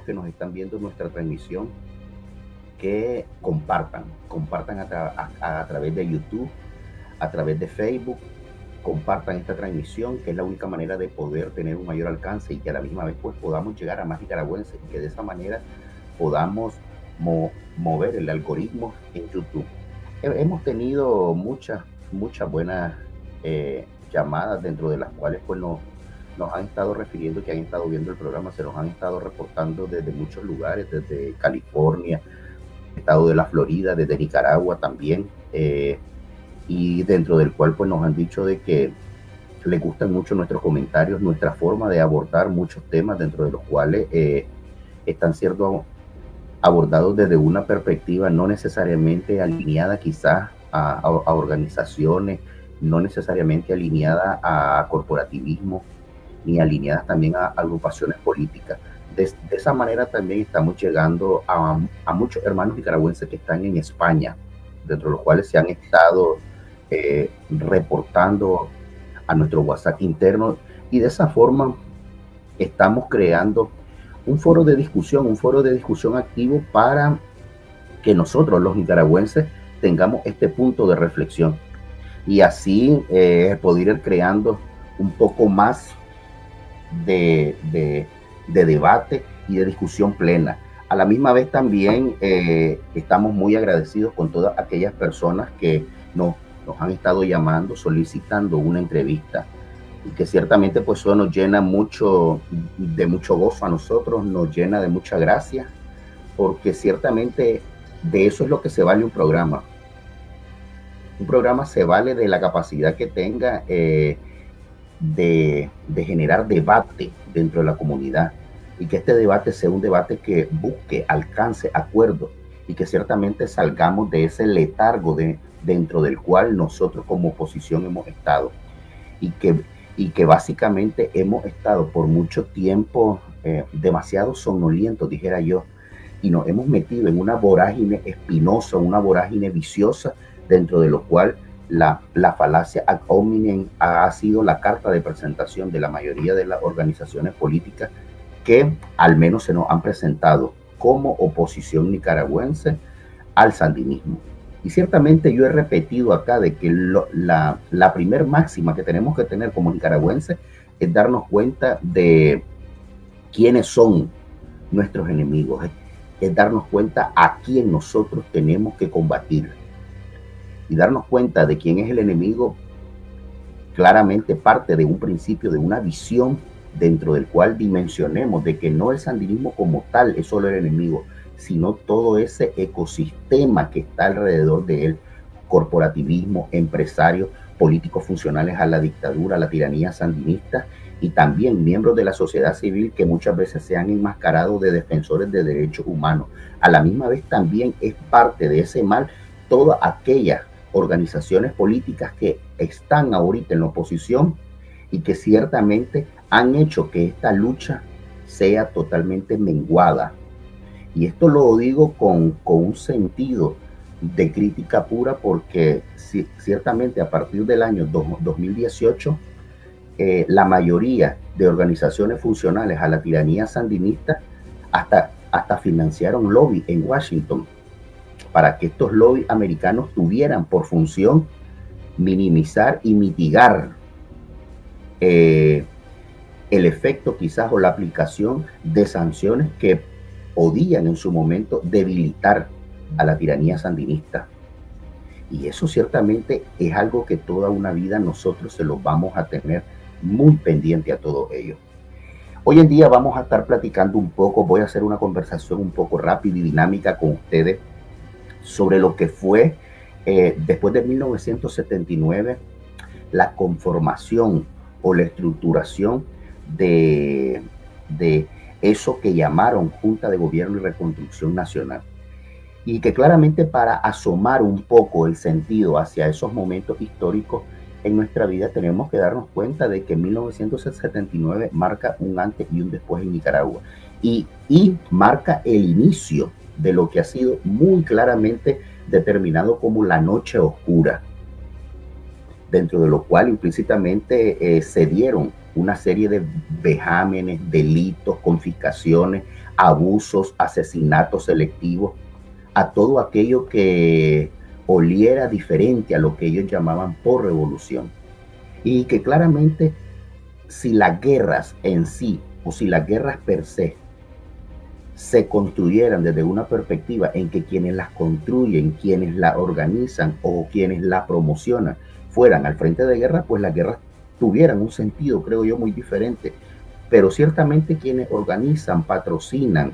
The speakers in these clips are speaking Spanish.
que nos están viendo nuestra transmisión que compartan a través de YouTube, a través de Facebook, compartan esta transmisión, que es la única manera de poder tener un mayor alcance y que a la misma vez pues podamos llegar a más nicaragüenses y que de esa manera podamos mover el algoritmo en YouTube. Hemos tenido muchas buenas llamadas, dentro de las cuales pues nos han estado refiriendo que han estado viendo el programa, se nos han estado reportando desde muchos lugares, desde California, estado de la Florida, desde Nicaragua también, y dentro del cual pues nos han dicho de que les gustan mucho nuestros comentarios, nuestra forma de abordar muchos temas, dentro de los cuales están siendo abordados desde una perspectiva no necesariamente alineada quizás a organizaciones, no necesariamente alineada a corporativismo, ni alineadas también a agrupaciones políticas. De esa manera también estamos llegando a muchos hermanos nicaragüenses que están en España, dentro de los cuales se han estado reportando a nuestro WhatsApp interno, y de esa forma estamos creando un foro de discusión activo para que nosotros los nicaragüenses tengamos este punto de reflexión y así poder ir creando un poco más de debate y de discusión plena. A la misma vez también estamos muy agradecidos con todas aquellas personas que nos han estado llamando, solicitando una entrevista, y que ciertamente pues eso nos llena de mucho gozo a nosotros, nos llena de mucha gracia, porque ciertamente de eso es lo que se vale un programa. Un programa se vale de la capacidad que tenga de generar debate dentro de la comunidad, y que este debate sea un debate que busque, alcance acuerdos, y que ciertamente salgamos de ese letargo dentro del cual nosotros como oposición hemos estado, y que básicamente hemos estado por mucho tiempo demasiado somnolientos, dijera yo, y nos hemos metido en una vorágine espinosa, una vorágine viciosa, dentro de lo cual la falacia ad hominem ha sido la carta de presentación de la mayoría de las organizaciones políticas que al menos se nos han presentado como oposición nicaragüense al sandinismo. Y ciertamente yo he repetido acá de que la primer máxima que tenemos que tener como nicaragüenses es darnos cuenta de quiénes son nuestros enemigos, es darnos cuenta a quién nosotros tenemos que combatir. Y darnos cuenta de quién es el enemigo claramente parte de un principio, de una visión dentro del cual dimensionemos de que no el sandinismo como tal es solo el enemigo, sino todo ese ecosistema que está alrededor de él: corporativismo, empresarios, políticos funcionales a la dictadura, a la tiranía sandinista, y también miembros de la sociedad civil que muchas veces se han enmascarado de defensores de derechos humanos. A la misma vez también es parte de ese mal todas aquellas organizaciones políticas que están ahorita en la oposición y que ciertamente han hecho que esta lucha sea totalmente menguada. Y esto lo digo con un sentido de crítica pura, porque ciertamente a partir del año 2018, la mayoría de organizaciones funcionales a la tiranía sandinista hasta financiaron lobby en Washington, para que estos lobbies americanos tuvieran por función minimizar y mitigar el efecto quizás o la aplicación de sanciones que podían en su momento debilitar a la tiranía sandinista. Y eso ciertamente es algo que toda una vida nosotros se lo vamos a tener muy pendiente a todo ello. Hoy en día vamos a estar platicando un poco, voy a hacer una conversación un poco rápida y dinámica con ustedes sobre lo que fue después de 1979 la conformación o la estructuración de eso que llamaron Junta de Gobierno y Reconstrucción Nacional, y que claramente para asomar un poco el sentido hacia esos momentos históricos en nuestra vida tenemos que darnos cuenta de que 1979 marca un antes y un después en Nicaragua, y marca el inicio de lo que ha sido muy claramente determinado como la noche oscura, dentro de lo cual implícitamente se dieron una serie de vejámenes, delitos, confiscaciones, abusos, asesinatos selectivos, a todo aquello que oliera diferente a lo que ellos llamaban por revolución. Y que claramente si las guerras en sí o si las guerras per se se construyeran desde una perspectiva en que quienes las construyen, quienes la organizan o quienes la promocionan fueran al frente de guerra, pues las guerras tuvieran un sentido, creo yo, muy diferente. Pero ciertamente quienes organizan, patrocinan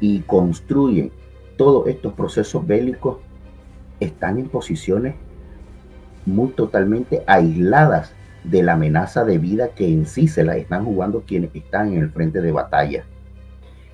y construyen todos estos procesos bélicos están en posiciones muy totalmente aisladas de la amenaza de vida que en sí se la están jugando quienes están en el frente de batalla.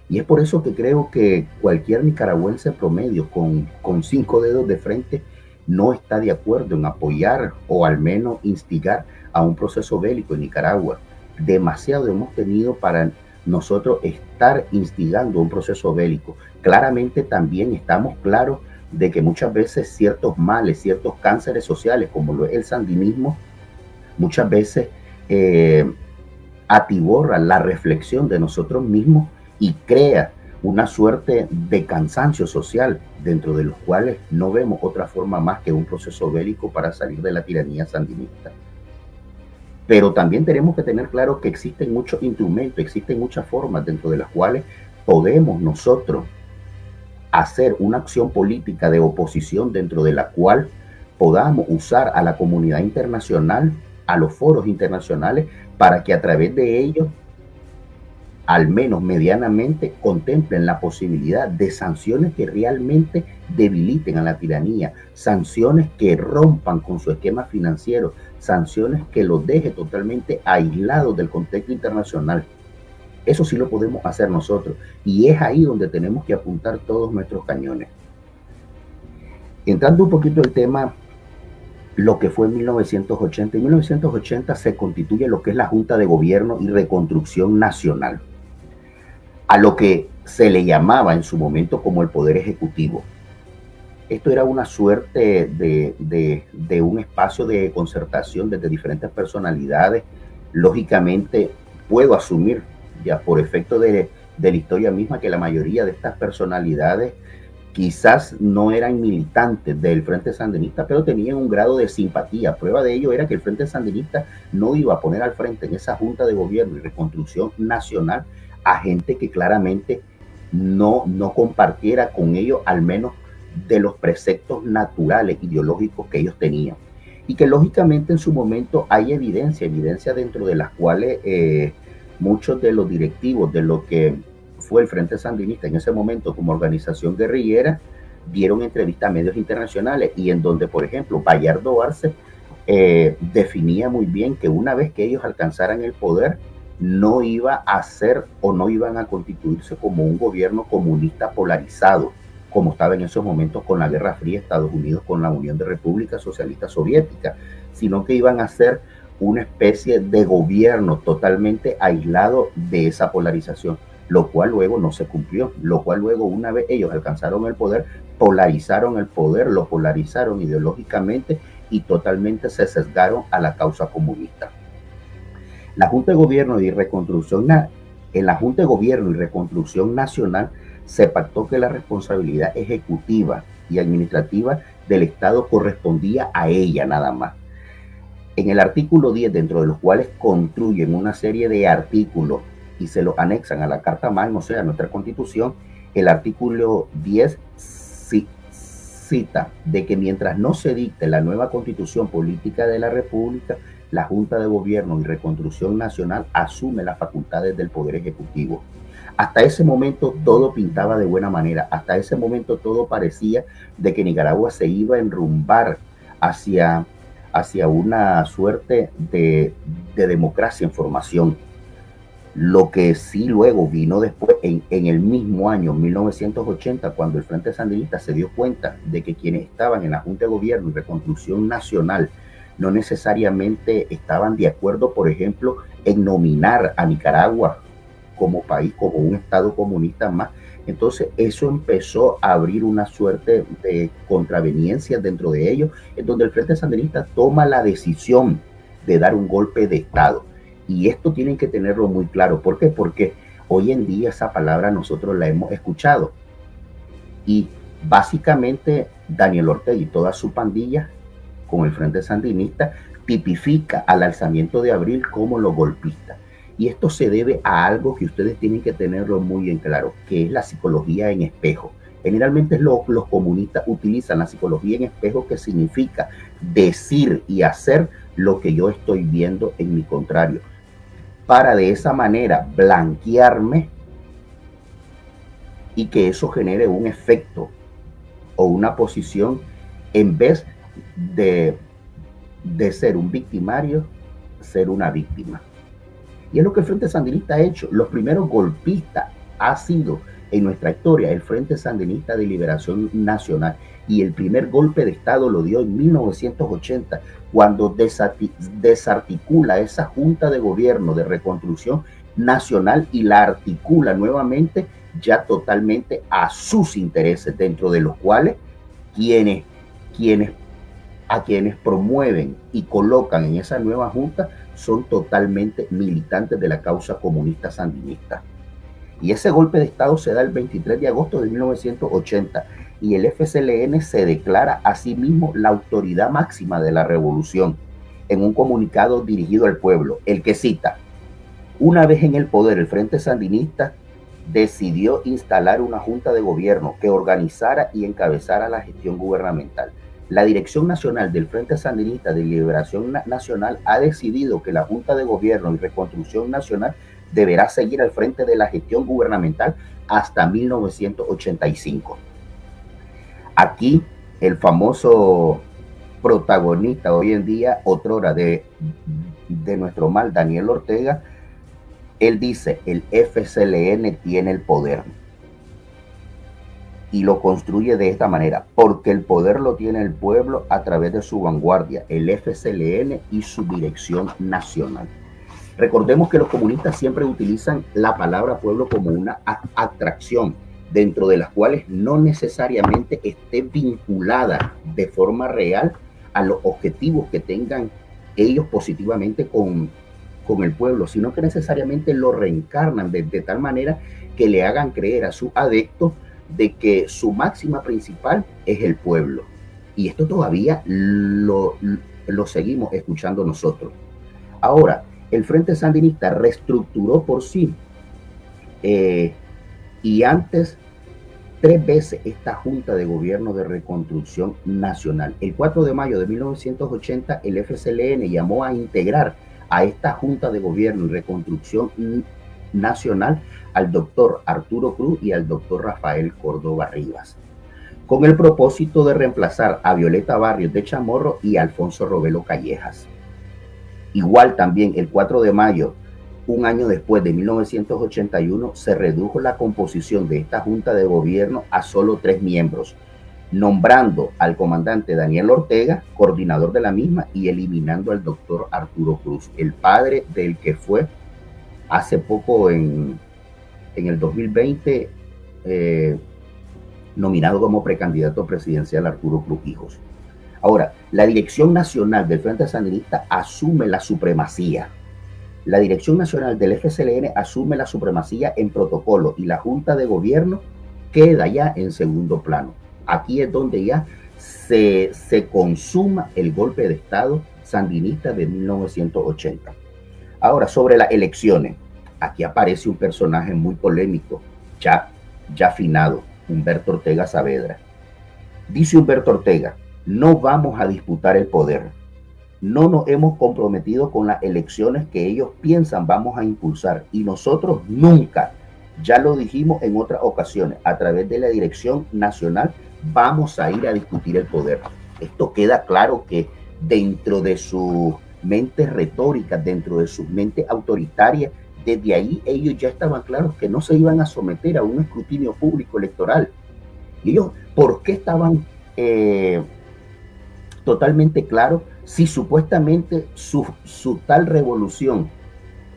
Y es por eso que creo que cualquier nicaragüense promedio con 5 dedos de frente no está de acuerdo en apoyar o al menos instigar a un proceso bélico en Nicaragua. Demasiado hemos tenido para nosotros estar instigando un proceso bélico. Claramente también estamos claros de que muchas veces ciertos males, ciertos cánceres sociales, como lo es el sandinismo, muchas veces atiborra la reflexión de nosotros mismos y crea una suerte de cansancio social dentro de los cuales no vemos otra forma más que un proceso bélico para salir de la tiranía sandinista. Pero también tenemos que tener claro que existen muchos instrumentos, existen muchas formas dentro de las cuales podemos nosotros hacer una acción política de oposición dentro de la cual podamos usar a la comunidad internacional, a los foros internacionales, para que a través de ellos, al menos medianamente, contemplen la posibilidad de sanciones que realmente debiliten a la tiranía, sanciones que rompan con su esquema financiero, sanciones que los deje totalmente aislados del contexto internacional. Eso sí lo podemos hacer nosotros y es ahí donde tenemos que apuntar todos nuestros cañones. Entrando un poquito el tema, lo que fue en 1980. En 1980 se constituye lo que es la Junta de Gobierno y Reconstrucción Nacional, a lo que se le llamaba en su momento como el Poder Ejecutivo. Esto era una suerte de un espacio de concertación desde diferentes personalidades. Lógicamente, puedo asumir, ya por efecto de la historia misma, que la mayoría de estas personalidades quizás no eran militantes del Frente Sandinista, pero tenían un grado de simpatía. Prueba de ello era que el Frente Sandinista no iba a poner al frente en esa Junta de Gobierno y Reconstrucción Nacional a gente que claramente no compartiera con ellos al menos de los preceptos naturales, ideológicos que ellos tenían. Y que lógicamente en su momento hay evidencia dentro de las cuales muchos de los directivos de lo que fue el Frente Sandinista en ese momento como organización guerrillera dieron entrevistas a medios internacionales y en donde, por ejemplo, Bayardo Arce definía muy bien que una vez que ellos alcanzaran el poder, no iba a ser o no iban a constituirse como un gobierno comunista polarizado, como estaba en esos momentos con la Guerra Fría, Estados Unidos con la Unión de Repúblicas Socialistas Soviéticas, sino que iban a ser una especie de gobierno totalmente aislado de esa polarización, lo cual luego no se cumplió, lo cual luego una vez ellos alcanzaron el poder, polarizaron el poder, lo polarizaron ideológicamente y totalmente se sesgaron a la causa comunista. La Junta de Gobierno y Reconstrucción, en la Junta de Gobierno y Reconstrucción Nacional se pactó que la responsabilidad ejecutiva y administrativa del Estado correspondía a ella nada más. En el artículo 10, dentro de los cuales construyen una serie de artículos y se los anexan a la Carta Magna, o sea, a nuestra Constitución, el artículo 10 cita de que mientras no se dicte la nueva Constitución Política de la República, la Junta de Gobierno y Reconstrucción Nacional asume las facultades del Poder Ejecutivo. Hasta ese momento todo pintaba de buena manera, hasta ese momento todo parecía de que Nicaragua se iba a enrumbar hacia una suerte de democracia en formación. Lo que sí luego vino después, en el mismo año 1980, cuando el Frente Sandinista se dio cuenta de que quienes estaban en la Junta de Gobierno y Reconstrucción Nacional no necesariamente estaban de acuerdo, por ejemplo, en nominar a Nicaragua como país, como un Estado comunista más. Entonces eso empezó a abrir una suerte de contraveniencias dentro de ellos, en donde el Frente Sandinista toma la decisión de dar un golpe de Estado. Y esto tienen que tenerlo muy claro. ¿Por qué? Porque hoy en día esa palabra nosotros la hemos escuchado. Y básicamente Daniel Ortega y toda su pandilla con el Frente Sandinista tipifica al alzamiento de abril como los golpistas. Y esto se debe a algo que ustedes tienen que tenerlo muy en claro, que es la psicología en espejo. Generalmente los comunistas utilizan la psicología en espejo, que significa decir y hacer lo que yo estoy viendo en mi contrario, para de esa manera blanquearme y que eso genere un efecto o una posición en vez de ser un victimario, ser una víctima. Y es lo que el Frente Sandinista ha hecho. Los primeros golpistas ha sido en nuestra historia el Frente Sandinista de Liberación Nacional. Y el primer golpe de Estado lo dio en 1980, cuando desarticula esa Junta de Gobierno de Reconstrucción Nacional y la articula nuevamente ya totalmente a sus intereses, dentro de los cuales a quienes promueven y colocan en esa nueva junta son totalmente militantes de la causa comunista sandinista. Y ese golpe de Estado se da el 23 de agosto de 1980 y el FCLN se declara a sí mismo la autoridad máxima de la revolución en un comunicado dirigido al pueblo, el que cita: una vez en el poder, el Frente Sandinista decidió instalar una junta de gobierno que organizara y encabezara la gestión gubernamental. La Dirección Nacional del Frente Sandinista de Liberación Nacional ha decidido que la Junta de Gobierno y Reconstrucción Nacional deberá seguir al frente de la gestión gubernamental hasta 1985. Aquí el famoso protagonista hoy en día, otrora de nuestro mal, Daniel Ortega, él dice: el FCLN tiene el poder. Y lo construye de esta manera, porque el poder lo tiene el pueblo a través de su vanguardia, el FCLN y su dirección nacional. Recordemos que los comunistas siempre utilizan la palabra pueblo como una atracción, dentro de las cuales no necesariamente esté vinculada de forma real a los objetivos que tengan ellos positivamente con el pueblo, sino que necesariamente lo reencarnan de tal manera que le hagan creer a sus adeptos de que su máxima principal es el pueblo. Y esto todavía lo seguimos escuchando nosotros. Ahora, el Frente Sandinista reestructuró por sí y antes 3 veces esta Junta de Gobierno de Reconstrucción Nacional. El 4 de mayo de 1980, el FCLN llamó a integrar a esta Junta de Gobierno y Reconstrucción Nacional al doctor Arturo Cruz y al doctor Rafael Córdoba Rivas, con el propósito de reemplazar a Violeta Barrios de Chamorro y Alfonso Robelo Callejas. Igual también el 4 de mayo, un año después de 1981, se redujo la composición de esta Junta de Gobierno a solo 3 miembros, nombrando al comandante Daniel Ortega, coordinador de la misma, y eliminando al doctor Arturo Cruz, el padre del que fue hace poco en el 2020 nominado como precandidato presidencial Arturo Cruz Hijos. Ahora, la Dirección Nacional del Frente Sandinista asume la supremacía. La Dirección Nacional del FCLN asume la supremacía en protocolo y la Junta de Gobierno queda ya en segundo plano. Aquí es donde ya se consuma el golpe de Estado sandinista de 1980. Ahora, sobre las elecciones, aquí aparece un personaje muy polémico, ya finado, Humberto Ortega Saavedra. Dice Humberto Ortega: no vamos a disputar el poder. No nos hemos comprometido con las elecciones que ellos piensan vamos a impulsar. Y nosotros nunca, ya lo dijimos en otras ocasiones, a través de la Dirección Nacional vamos a ir a discutir el poder. Esto queda claro que dentro de sus mentes retóricas, dentro de sus mentes autoritarias, desde ahí ellos ya estaban claros que no se iban a someter a un escrutinio público electoral. Y ellos, ¿por qué estaban totalmente claros si supuestamente su tal revolución,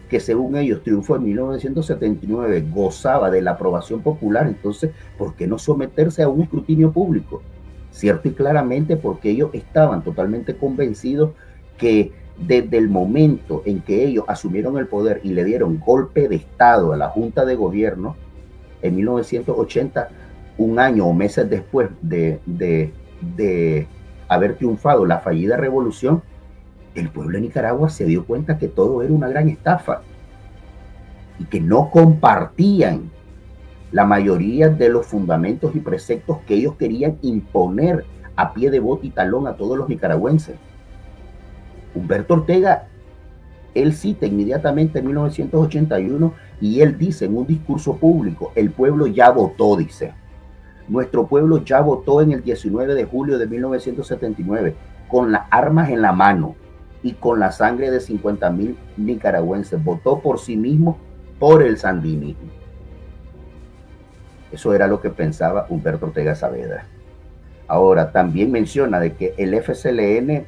que según ellos triunfó en 1979, gozaba de la aprobación popular? Entonces, ¿por qué no someterse a un escrutinio público? Cierto y claramente porque ellos estaban totalmente convencidos que desde el momento en que ellos asumieron el poder y le dieron golpe de Estado a la Junta de Gobierno, en 1980, un año o meses después de haber triunfado la fallida revolución, el pueblo de Nicaragua se dio cuenta que todo era una gran estafa y que no compartían la mayoría de los fundamentos y preceptos que ellos querían imponer a pie de bota y talón a todos los nicaragüenses. Humberto Ortega, él cita inmediatamente en 1981 y él dice en un discurso público, el pueblo ya votó, dice. Nuestro pueblo ya votó en el 19 de julio de 1979 con las armas en la mano y con la sangre de 50,000 nicaragüenses. Votó por sí mismo, por el sandinismo. Eso era lo que pensaba Humberto Ortega Saavedra. Ahora, también menciona de que el FCLN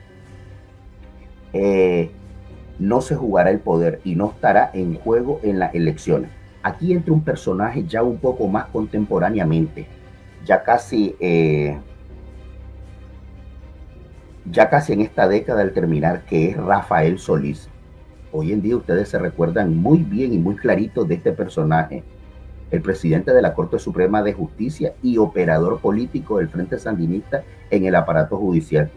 no se jugará el poder y no estará en juego en las elecciones. Aquí entra un personaje ya un poco más contemporáneamente, ya casi en esta década al terminar, que es Rafael Solís. Hoy en día ustedes se recuerdan muy bien y muy clarito de este personaje, el presidente de la Corte Suprema de Justicia y operador político del Frente Sandinista en el aparato judicial,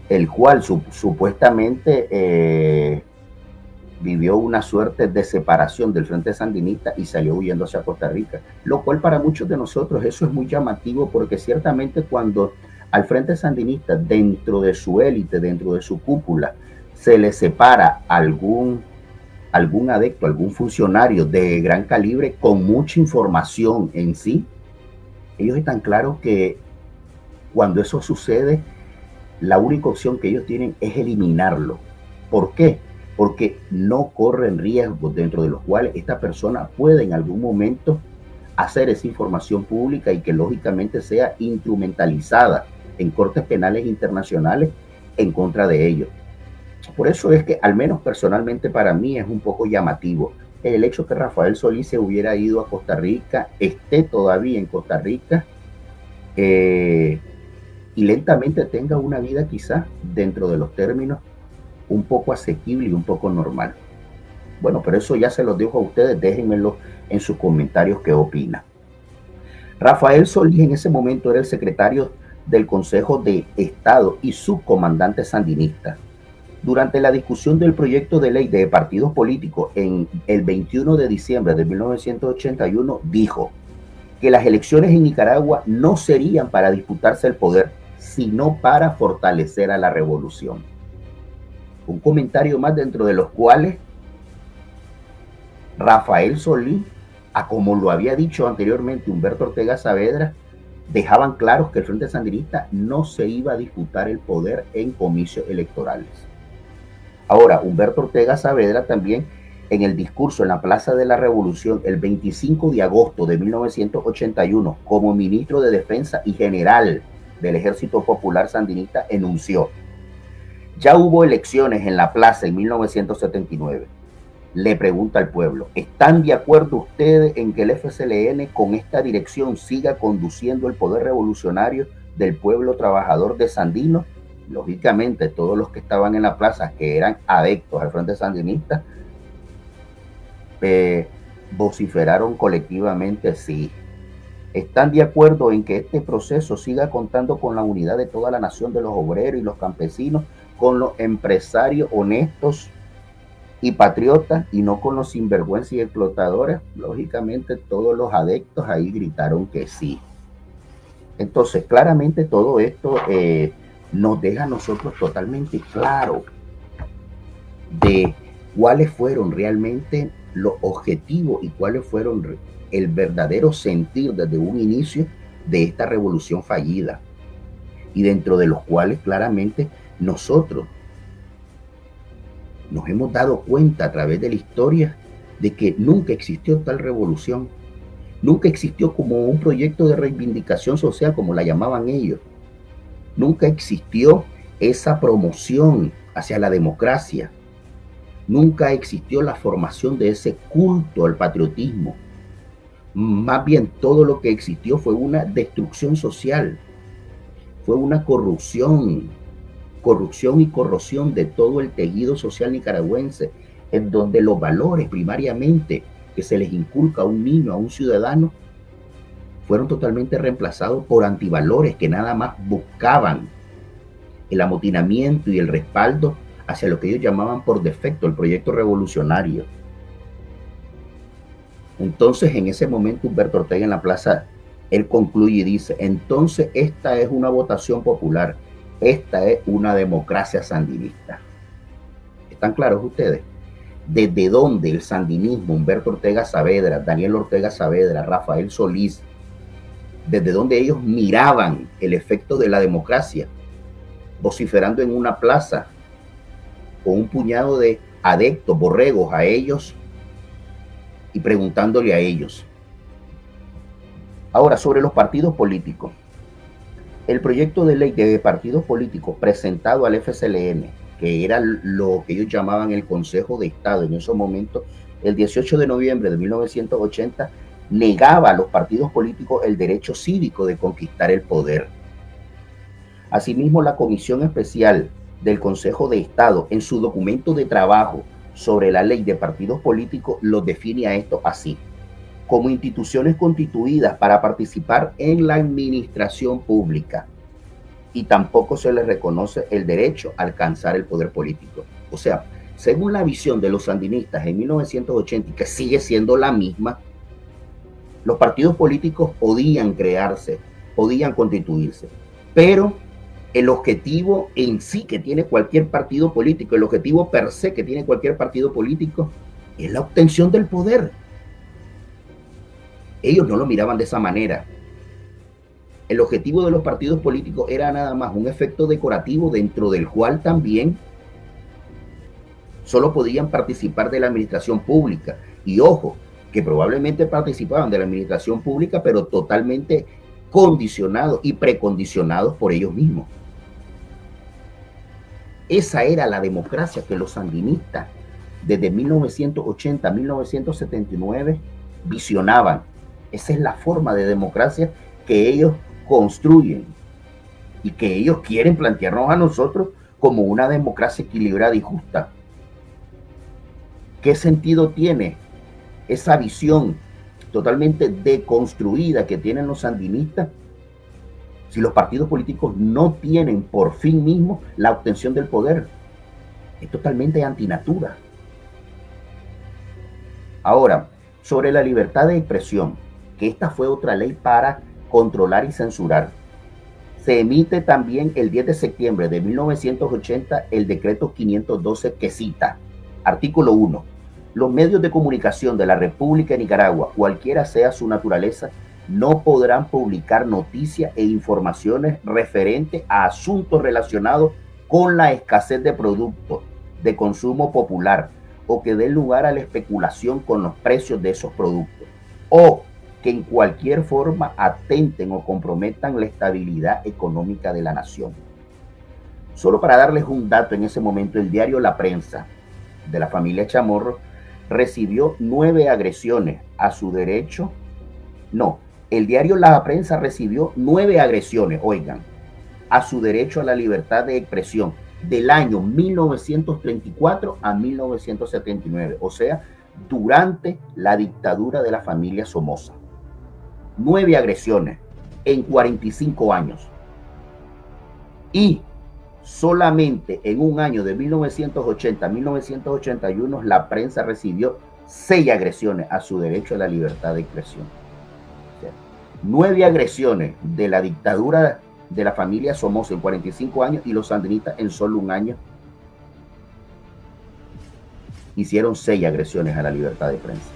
el cual supuestamente vivió una suerte de separación del Frente Sandinista y salió huyendo hacia Costa Rica, lo cual para muchos de nosotros eso es muy llamativo, porque ciertamente cuando al Frente Sandinista, dentro de su élite, dentro de su cúpula, se le separa algún adepto, algún funcionario de gran calibre con mucha información en sí, ellos están claros que cuando eso sucede, la única opción que ellos tienen es eliminarlo. ¿Por qué? Porque no corren riesgos dentro de los cuales esta persona puede en algún momento hacer esa información pública y que lógicamente sea instrumentalizada en cortes penales internacionales en contra de ellos. Por eso es que, al menos personalmente para mí, es un poco llamativo el hecho que Rafael Solís se hubiera ido a Costa Rica, esté todavía en Costa Rica, y lentamente tenga una vida quizás dentro de los términos un poco asequible y un poco normal. Bueno, pero eso ya se los dejo a ustedes, déjenmelo en sus comentarios qué opinan. Rafael Solís en ese momento era el secretario del Consejo de Estado y subcomandante sandinista. Durante la discusión del proyecto de ley de partidos políticos en el 21 de diciembre de 1981, dijo que las elecciones en Nicaragua no serían para disputarse el poder, sino para fortalecer a la revolución. Un comentario más dentro de los cuales Rafael Solís, a como lo había dicho anteriormente Humberto Ortega Saavedra, dejaban claros que el Frente Sandinista no se iba a disputar el poder en comicios electorales. Ahora, Humberto Ortega Saavedra también, en el discurso en la Plaza de la Revolución el 25 de agosto de 1981, como ministro de Defensa y general del Ejército Popular Sandinista, enunció: ya hubo elecciones en la plaza en 1979. Le pregunta al pueblo, ¿están de acuerdo ustedes en que el FCLN con esta dirección siga conduciendo el poder revolucionario del pueblo trabajador de Sandino? Lógicamente, todos los que estaban en la plaza, que eran adeptos al Frente Sandinista, vociferaron colectivamente sí. ¿Están de acuerdo en que este proceso siga contando con la unidad de toda la nación, de los obreros y los campesinos, con los empresarios honestos y patriotas, y no con los sinvergüenzas y explotadores? Lógicamente todos los adeptos ahí gritaron que sí. Entonces, claramente todo esto nos deja a nosotros totalmente claro de cuáles fueron realmente los objetivos y cuáles fueron el verdadero sentir desde un inicio de esta revolución fallida, y dentro de los cuales claramente nosotros nos hemos dado cuenta a través de la historia de que nunca existió tal revolución, nunca existió como un proyecto de reivindicación social como la llamaban ellos, nunca existió esa promoción hacia la democracia, nunca existió la formación de ese culto al patriotismo. Más bien todo lo que existió fue una destrucción social, fue una corrupción, corrupción y corrosión de todo el tejido social nicaragüense, en donde los valores primariamente que se les inculca a un niño, a un ciudadano, fueron totalmente reemplazados por antivalores que nada más buscaban el amotinamiento y el respaldo hacia lo que ellos llamaban por defecto el proyecto revolucionario. Entonces, en ese momento, Humberto Ortega en la plaza, él concluye y dice, entonces esta es una votación popular, esta es una democracia sandinista. ¿Están claros ustedes? Desde dónde el sandinismo, Humberto Ortega Saavedra, Daniel Ortega Saavedra, Rafael Solís, desde donde ellos miraban el efecto de la democracia, vociferando en una plaza con un puñado de adeptos, borregos a ellos y preguntándole a ellos. Ahora, sobre los partidos políticos. El proyecto de ley de partidos políticos presentado al FCLN, que era lo que ellos llamaban el Consejo de Estado en esos momentos, el 18 de noviembre de 1980, negaba a los partidos políticos el derecho cívico de conquistar el poder. Asimismo, la Comisión Especial del Consejo de Estado, en su documento de trabajo sobre la ley de partidos políticos, lo define a esto así: como instituciones constituidas para participar en la administración pública, y tampoco se les reconoce el derecho a alcanzar el poder político. O sea, según la visión de los sandinistas en 1980, que sigue siendo la misma, los partidos políticos podían crearse, podían constituirse, pero el objetivo en sí que tiene cualquier partido político, el objetivo per se que tiene cualquier partido político, es la obtención del poder. Ellos no lo miraban de esa manera. El objetivo de los partidos políticos era nada más un efecto decorativo, dentro del cual también solo podían participar de la administración pública. Y ojo, que probablemente participaban de la administración pública, pero totalmente condicionados y precondicionados por ellos mismos. Esa era la democracia que los sandinistas desde 1980 a 1979 visionaban. Esa es la forma de democracia que ellos construyen y que ellos quieren plantearnos a nosotros como una democracia equilibrada y justa. ¿Qué sentido tiene esa visión totalmente deconstruida que tienen los sandinistas si los partidos políticos no tienen por fin mismo la obtención del poder? Es totalmente antinatura. Ahora, sobre la libertad de expresión, que esta fue otra ley para controlar y censurar. Se emite también el 10 de septiembre de 1980 el decreto 512 que cita, artículo 1, los medios de comunicación de la República de Nicaragua, cualquiera sea su naturaleza, no podrán publicar noticias e informaciones referentes a asuntos relacionados con la escasez de productos de consumo popular o que den lugar a la especulación con los precios de esos productos, o que en cualquier forma atenten o comprometan la estabilidad económica de la nación. Solo para darles un dato, en ese momento el diario La Prensa de la familia Chamorro recibió 9 agresiones a su derecho. No, el diario La Prensa recibió 9 agresiones, oigan, a su derecho a la libertad de expresión del año 1934 a 1979, o sea, durante la dictadura de la familia Somoza. 9 agresiones en 45 años. Y solamente en un año de 1980 a 1981 la prensa recibió 6 agresiones a su derecho a la libertad de expresión. O sea, 9 agresiones de la dictadura de la familia Somoza en 45 años, y los sandinistas en solo un año hicieron 6 agresiones a la libertad de prensa.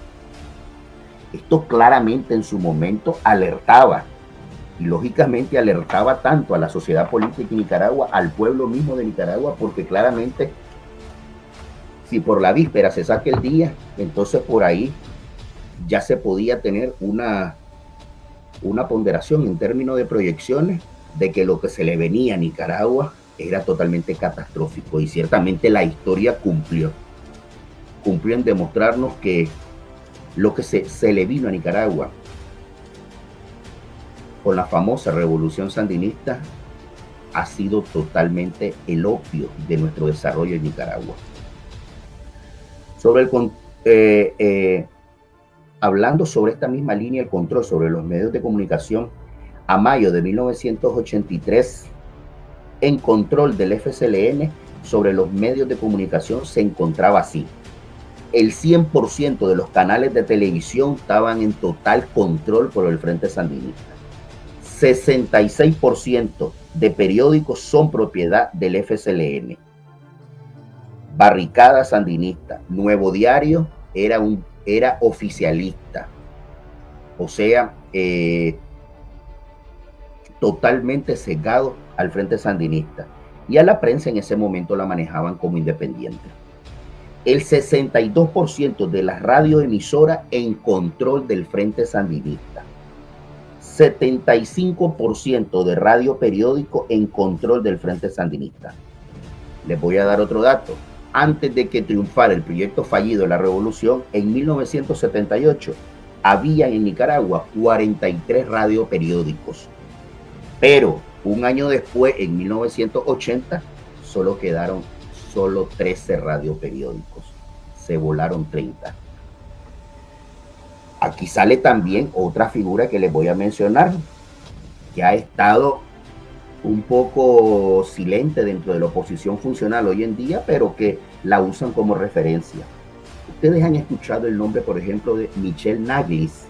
Esto claramente en su momento alertaba, y lógicamente alertaba tanto a la sociedad política de Nicaragua, al pueblo mismo de Nicaragua, porque claramente si por la víspera se saca el día, entonces por ahí ya se podía tener una ponderación en términos de proyecciones de que lo que se le venía a Nicaragua era totalmente catastrófico, y ciertamente la historia cumplió en demostrarnos que lo que se le vino a Nicaragua con la famosa revolución sandinista ha sido totalmente el opio de nuestro desarrollo en Nicaragua. Sobre hablando sobre esta misma línea, el control sobre los medios de comunicación, a mayo de 1983, en control del FCLN sobre los medios de comunicación se encontraba así. El 100% de los canales de televisión estaban en total control por el Frente Sandinista. 66% de periódicos son propiedad del FCLN. Barricada Sandinista, Nuevo Diario era oficialista, o sea, totalmente cegado al Frente Sandinista, y a la prensa en ese momento la manejaban como independiente. El 62% de las radioemisoras en control del Frente Sandinista. 75% de radio periódico en control del Frente Sandinista. Les voy a dar otro dato. Antes de que triunfara el proyecto fallido de la revolución, en 1978 había en Nicaragua 43 radioperiódicos. Pero un año después, en 1980, solo quedaron 13 radioperiódicos. Se volaron 30. Aquí sale también otra figura que les voy a mencionar, que ha estado un poco silente dentro de la oposición funcional hoy en día, pero que la usan como referencia. Ustedes han escuchado el nombre, por ejemplo, de Michelle Naglis.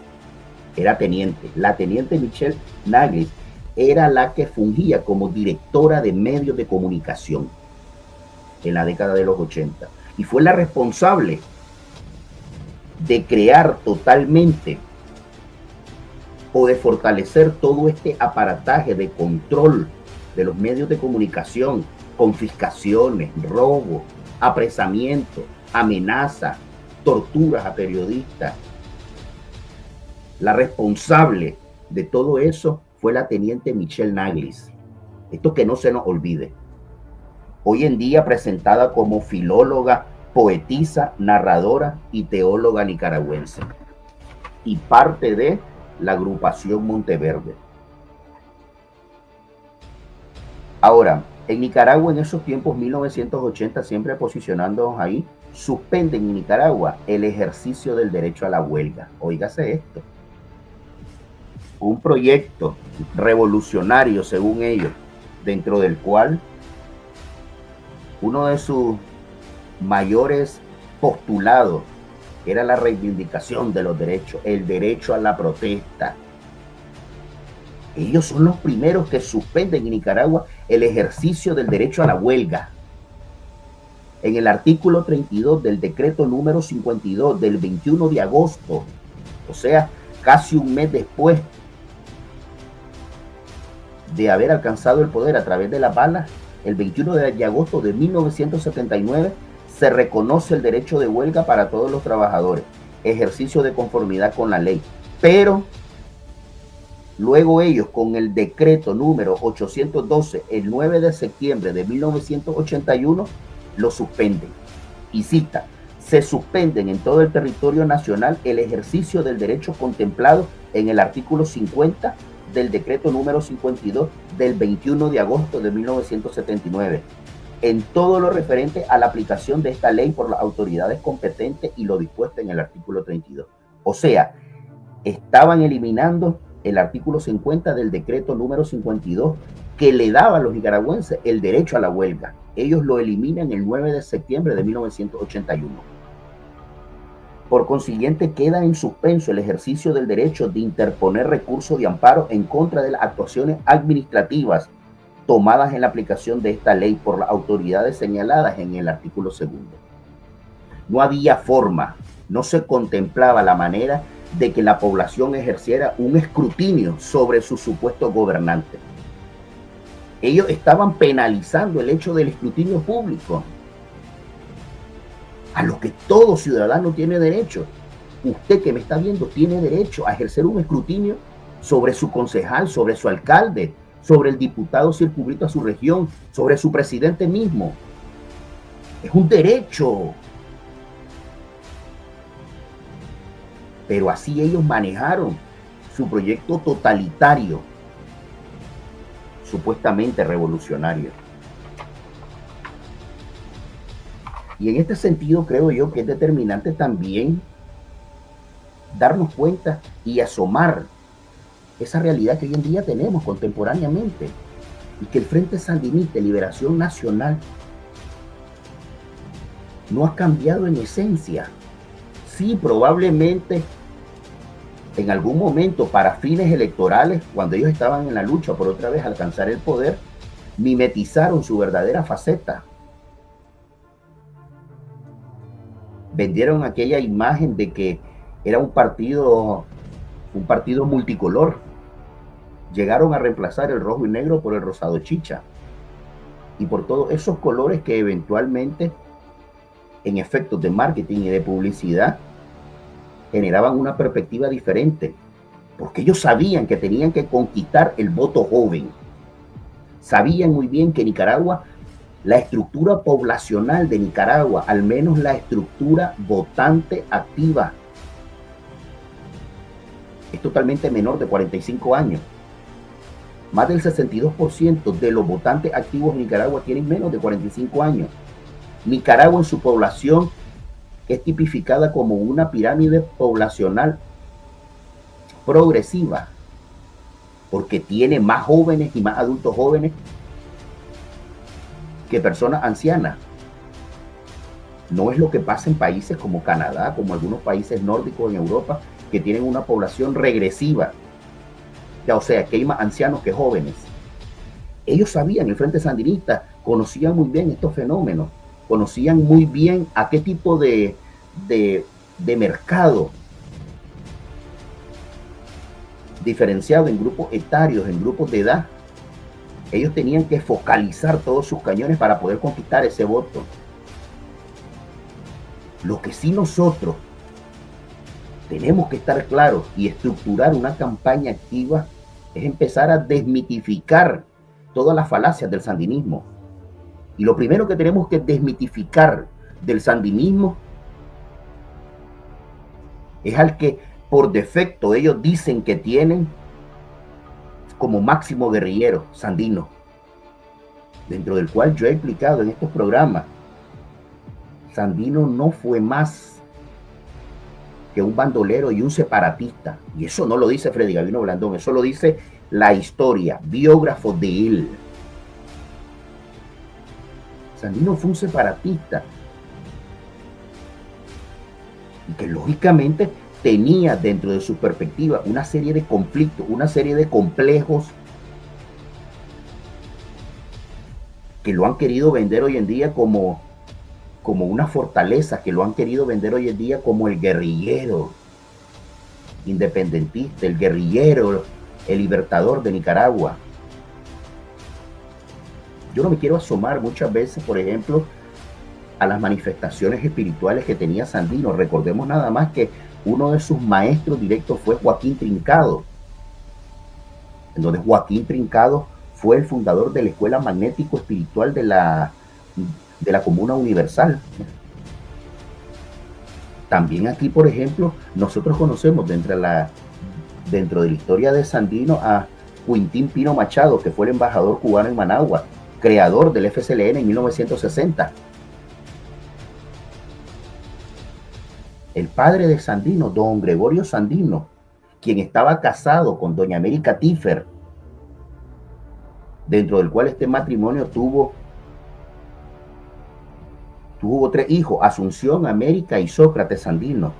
Era teniente. La teniente Michelle Naglis era la que fungía como directora de medios de comunicación en la década de los 80. Y fue la responsable de crear totalmente o de fortalecer todo este aparataje de control de los medios de comunicación, confiscaciones, robo, apresamiento, amenaza, torturas a periodistas. La responsable de todo eso fue la teniente Michelle Naglis. Esto que no se nos olvide. Hoy en día presentada como filóloga, poetisa, narradora y teóloga nicaragüense. Y parte de la agrupación Monteverde. Ahora, en Nicaragua en esos tiempos, 1980, siempre posicionándonos ahí, suspenden en Nicaragua el ejercicio del derecho a la huelga. Óigase esto. Un proyecto revolucionario, según ellos, dentro del cual uno de sus mayores postulados era la reivindicación de los derechos, el derecho a la protesta. Ellos son los primeros que suspenden en Nicaragua el ejercicio del derecho a la huelga. En el artículo 32 del decreto número 52 del 21 de agosto, o sea, casi un mes después de haber alcanzado el poder a través de las balas, el 21 de agosto de 1979, se reconoce el derecho de huelga para todos los trabajadores, ejercicio de conformidad con la ley. Pero luego ellos, con el decreto número 812, el 9 de septiembre de 1981, lo suspenden. Y cita, se suspenden en todo el territorio nacional el ejercicio del derecho contemplado en el artículo 50 del decreto número 52 del 21 de agosto de 1979, en todo lo referente a la aplicación de esta ley por las autoridades competentes y lo dispuesto en el artículo 32. O sea, estaban eliminando el artículo 50 del decreto número 52 que le daba a los nicaragüenses el derecho a la huelga. Ellos lo eliminan el 9 de septiembre de 1981. Por consiguiente, queda en suspenso el ejercicio del derecho de interponer recursos de amparo en contra de las actuaciones administrativas tomadas en la aplicación de esta ley por las autoridades señaladas en el artículo 2. No había forma, no se contemplaba la manera de que la población ejerciera un escrutinio sobre sus supuestos gobernantes. Ellos estaban penalizando el hecho del escrutinio público, a lo que todo ciudadano tiene derecho. Usted que me está viendo tiene derecho a ejercer un escrutinio sobre su concejal, sobre su alcalde, sobre el diputado circunscrito a su región, sobre su presidente mismo. Es un derecho. Pero así ellos manejaron su proyecto totalitario, supuestamente revolucionarios. Y en este sentido creo yo que es determinante también darnos cuenta y asomar esa realidad que hoy en día tenemos contemporáneamente, y que el Frente Sandinista de Liberación Nacional no ha cambiado en esencia. Sí, probablemente en algún momento para fines electorales, cuando ellos estaban en la lucha por otra vez alcanzar el poder, mimetizaron su verdadera faceta. Vendieron aquella imagen de que era un partido multicolor. Llegaron a reemplazar el rojo y negro por el rosado chicha y por todos esos colores que eventualmente, en efectos de marketing y de publicidad, generaban una perspectiva diferente, porque ellos sabían que tenían que conquistar el voto joven. Sabían muy bien que Nicaragua, la estructura poblacional de Nicaragua, al menos la estructura votante activa, es totalmente menor de 45 años. Más del 62% de los votantes activos en Nicaragua tienen menos de 45 años. Nicaragua en su población es tipificada como una pirámide poblacional progresiva, porque tiene más jóvenes y más adultos jóvenes que personas ancianas. No es lo que pasa en países como Canadá, como algunos países nórdicos en Europa, que tienen una población regresiva. O sea, que hay más ancianos que jóvenes. Ellos sabían, el Frente Sandinista, conocían muy bien estos fenómenos, conocían muy bien a qué tipo de mercado diferenciado en grupos etarios, en grupos de edad, ellos tenían que focalizar todos sus cañones para poder conquistar ese voto. Lo que sí nosotros tenemos que estar claros y estructurar una campaña activa es empezar a desmitificar todas las falacias del sandinismo. Y lo primero que tenemos que desmitificar del sandinismo es al que por defecto ellos dicen que tienen como máximo guerrillero sandino, dentro del cual yo he explicado en estos programas, Sandino no fue más que un bandolero y un separatista. Y eso no lo dice Freddy Gavino Blandón, eso lo dice la historia, biógrafo de él. Sandino fue un separatista y que lógicamente tenía dentro de su perspectiva una serie de conflictos, una serie de complejos que lo han querido vender hoy en día como una fortaleza, que lo han querido vender hoy en día como el guerrillero independentista, el guerrillero, el libertador de Nicaragua. Yo no me quiero asomar muchas veces, por ejemplo, a las manifestaciones espirituales que tenía Sandino. Recordemos nada más que uno de sus maestros directos fue Joaquín Trincado, en donde Joaquín Trincado fue el fundador de la Escuela Magnético Espiritual de la Comuna Universal. También aquí, por ejemplo, nosotros conocemos dentro de la historia de Sandino a Quintín Pino Machado, que fue el embajador cubano en Managua, creador del FSLN en 1960. El padre de Sandino, don Gregorio Sandino, quien estaba casado con doña América Tífer, dentro del cual este matrimonio tuvo 3 hijos, Asunción, América y Sócrates Sandino.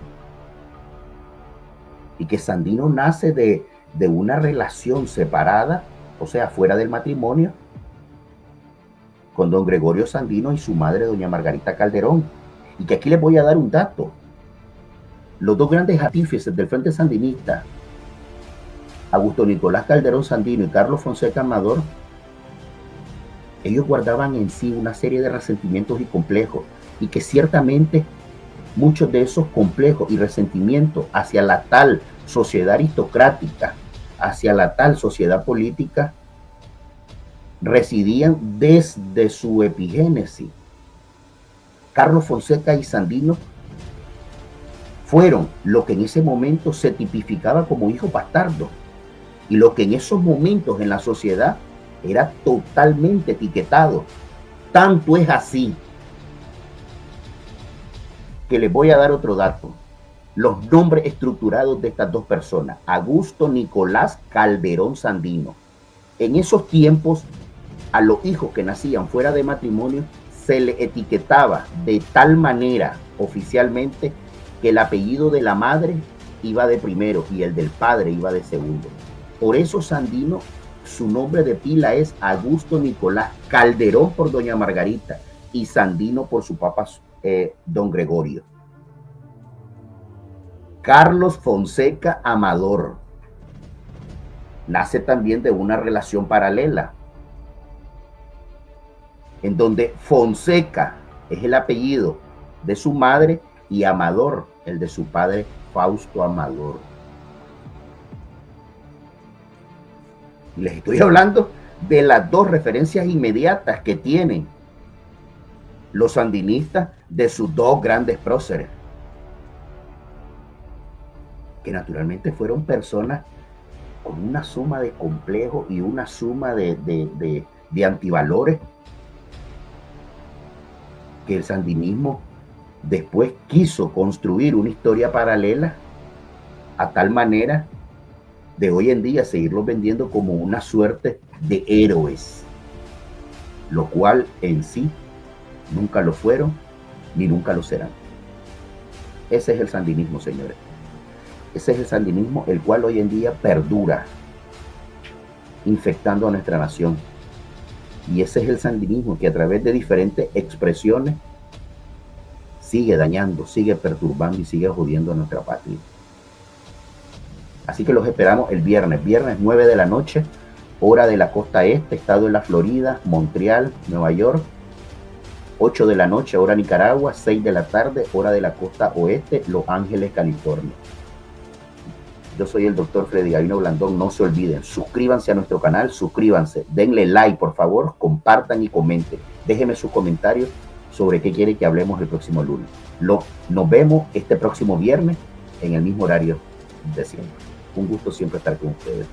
Y que Sandino nace de una relación separada, o sea, fuera del matrimonio, con don Gregorio Sandino y su madre, doña Margarita Calderón. Y que aquí les voy a dar un dato. Los dos grandes artífices del Frente Sandinista, Augusto Nicolás Calderón Sandino y Carlos Fonseca Amador, ellos guardaban en sí una serie de resentimientos y complejos, y que ciertamente muchos de esos complejos y resentimientos hacia la tal sociedad aristocrática, hacia la tal sociedad política, residían desde su epigénesis. Carlos Fonseca y Sandino fueron lo que en ese momento se tipificaba como hijos bastardos, y lo que en esos momentos en la sociedad era totalmente etiquetado. Tanto es así que les voy a dar otro dato. Los nombres estructurados de estas dos personas, Augusto Nicolás Calderón Sandino. En esos tiempos, a los hijos que nacían fuera de matrimonio se le etiquetaba de tal manera oficialmente que el apellido de la madre iba de primero y el del padre iba de segundo. Por eso Sandino, su nombre de pila es Augusto Nicolás Calderón por doña Margarita y Sandino por su papá don Gregorio. Carlos Fonseca Amador nace también de una relación paralela, en donde Fonseca es el apellido de su madre y Amador el de su padre, Fausto Amador. Y les estoy hablando de las dos referencias inmediatas que tienen los sandinistas de sus dos grandes próceres, que naturalmente fueron personas con una suma de complejos y una suma de antivalores que el sandinismo después quiso construir una historia paralela a tal manera de hoy en día seguirlos vendiendo como una suerte de héroes, lo cual en sí nunca lo fueron ni nunca lo serán. Ese es el sandinismo, señores. Ese es el sandinismo el cual hoy en día perdura, infectando a nuestra nación. Y ese es el sandinismo que a través de diferentes expresiones sigue dañando, sigue perturbando y sigue jodiendo a nuestra patria. Así que los esperamos el viernes 9 de la noche, hora de la costa este, estado de la Florida, Montreal, Nueva York. 8 de la noche, hora Nicaragua, 6 de la tarde, hora de la costa oeste, Los Ángeles, California. Yo soy el doctor Freddy Gavino Blandón. No se olviden, suscríbanse a nuestro canal, suscríbanse, denle like, por favor, compartan y comenten. Déjenme sus comentarios sobre qué quiere que hablemos el próximo lunes. Nos vemos este próximo viernes en el mismo horario de siempre. Un gusto siempre estar con ustedes.